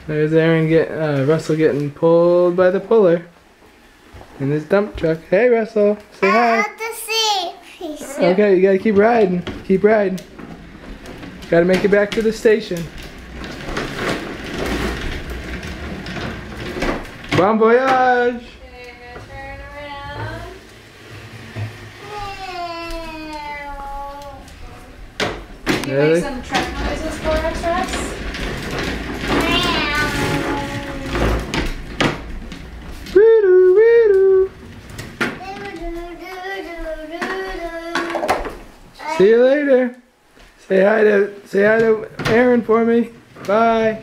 There's Russell getting pulled by the puller in his dump truck. Hey Russell, say hi. I have to see. Okay, you gotta keep riding. Keep riding. Gotta make it back to the station. Bon voyage! Turn around. Can you make some truck noises for us, Russ? See you later. Say hi to Aaron for me. Bye.